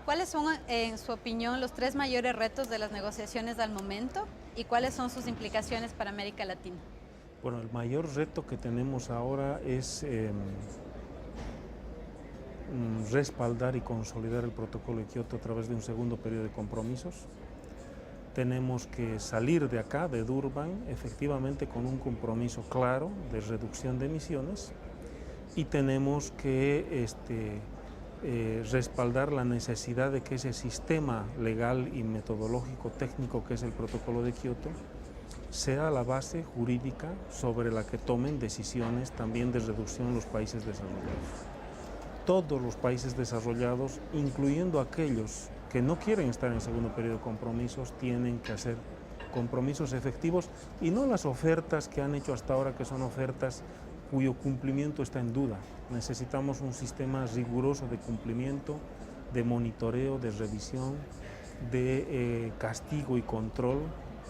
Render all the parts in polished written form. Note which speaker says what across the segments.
Speaker 1: ¿Cuáles son, en su opinión, los tres mayores retos de las negociaciones al momento y cuáles son sus implicaciones para América Latina?
Speaker 2: Bueno, el mayor reto que tenemos ahora es respaldar y consolidar el protocolo de Kioto a través de un segundo periodo de compromisos. Tenemos que salir de acá, de Durban, efectivamente con un compromiso claro de reducción de emisiones y tenemos que respaldar la necesidad de que ese sistema legal y metodológico técnico que es el protocolo de Kioto sea la base jurídica sobre la que tomen decisiones también de reducción en los países desarrollados. Todos los países desarrollados, incluyendo aquellos que no quieren estar en el segundo periodo de compromisos, tienen que hacer compromisos efectivos y no las ofertas que han hecho hasta ahora, que son ofertas cuyo cumplimiento está en duda. Necesitamos un sistema riguroso de cumplimiento, de monitoreo, de revisión, de castigo y control,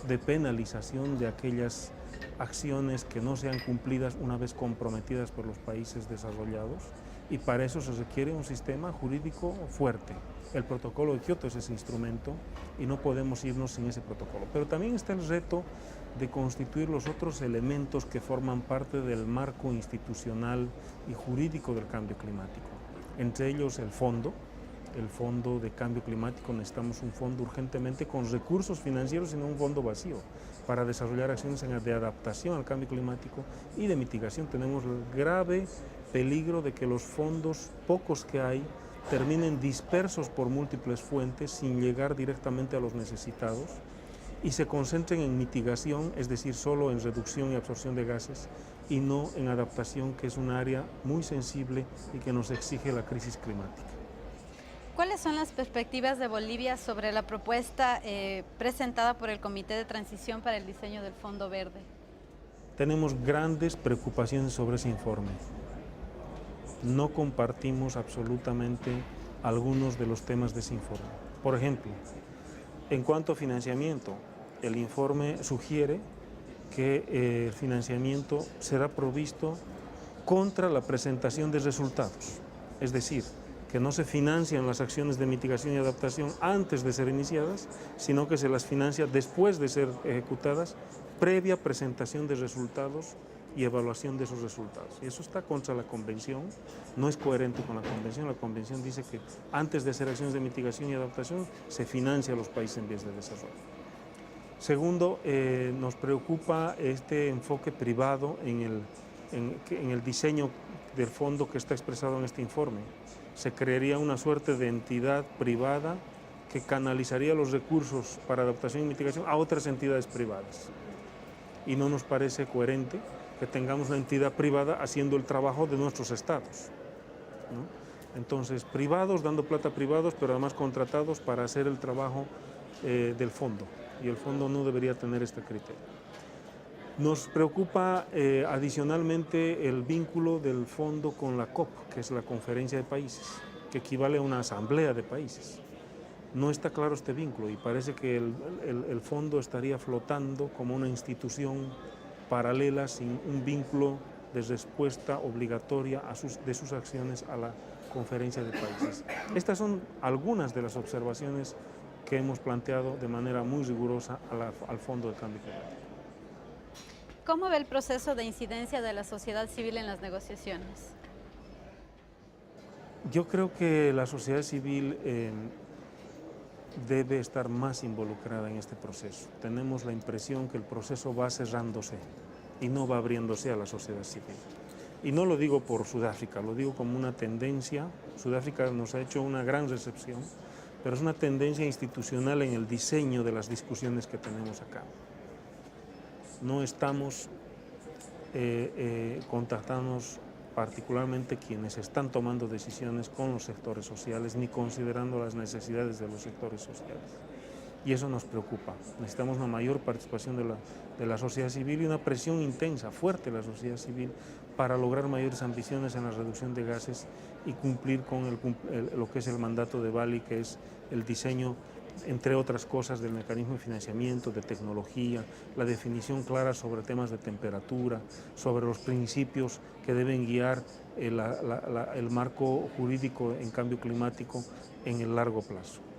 Speaker 2: de penalización de aquellas acciones que no sean cumplidas una vez comprometidas por los países desarrollados, y para eso se requiere un sistema jurídico fuerte. El protocolo de Kioto es ese instrumento y no podemos irnos sin ese protocolo. Pero también está el reto de constituir los otros elementos que forman parte del marco institucional y jurídico del cambio climático. Entre ellos el fondo de cambio climático. Necesitamos un fondo urgentemente con recursos financieros y no un fondo vacío para desarrollar acciones de adaptación al cambio climático y de mitigación. Tenemos el grave peligro de que los fondos, pocos que hay, terminen dispersos por múltiples fuentes sin llegar directamente a los necesitados y se concentren en mitigación, es decir, solo en reducción y absorción de gases y no en adaptación, que es un área muy sensible y que nos exige la crisis climática.
Speaker 1: ¿Cuáles son las perspectivas de Bolivia sobre la propuesta presentada por el Comité de Transición para el diseño del Fondo Verde?
Speaker 2: Tenemos grandes preocupaciones sobre ese informe. No compartimos absolutamente algunos de los temas de ese informe. Por ejemplo, en cuanto a financiamiento, el informe sugiere que el financiamiento será provisto contra la presentación de resultados, es decir, que no se financian las acciones de mitigación y adaptación antes de ser iniciadas, sino que se las financia después de ser ejecutadas, previa presentación de resultados y evaluación de esos resultados. Y eso está contra la Convención, no es coherente con la Convención. La Convención dice que antes de hacer acciones de mitigación y adaptación se financia a los países en vías de desarrollo. Segundo, nos preocupa este enfoque privado en el diseño del fondo que está expresado en este informe. Se crearía una suerte de entidad privada que canalizaría los recursos para adaptación y mitigación a otras entidades privadas. Y no nos parece coherente que tengamos una entidad privada haciendo el trabajo de nuestros estados, ¿no? Entonces, privados dando plata a privados, pero además contratados para hacer el trabajo del fondo, y el fondo no debería tener este criterio. Nos preocupa adicionalmente el vínculo del fondo con la COP, que es la Conferencia de Países, que equivale a una asamblea de países. No está claro este vínculo y parece que el fondo estaría flotando como una institución paralela sin un vínculo de respuesta obligatoria de sus acciones a la Conferencia de Países. Estas son algunas de las observaciones que hemos planteado de manera muy rigurosa al Fondo de Cambio Climático.
Speaker 1: ¿Cómo ve el proceso de incidencia de la sociedad civil en las negociaciones?
Speaker 2: Yo creo que la sociedad civil debe estar más involucrada en este proceso. Tenemos la impresión que el proceso va cerrándose y no va abriéndose a la sociedad civil. Y no lo digo por Sudáfrica, lo digo como una tendencia. Sudáfrica nos ha hecho una gran recepción, pero es una tendencia institucional en el diseño de las discusiones que tenemos acá. No estamos contactándonos particularmente quienes están tomando decisiones con los sectores sociales, ni considerando las necesidades de los sectores sociales. Y eso nos preocupa. Necesitamos una mayor participación de la sociedad civil y una presión intensa, fuerte de la sociedad civil para lograr mayores ambiciones en la reducción de gases y cumplir con lo que es el mandato de Bali, que es el diseño, entre otras cosas, del mecanismo de financiamiento, de tecnología, la definición clara sobre temas de temperatura, sobre los principios que deben guiar el marco jurídico en cambio climático en el largo plazo.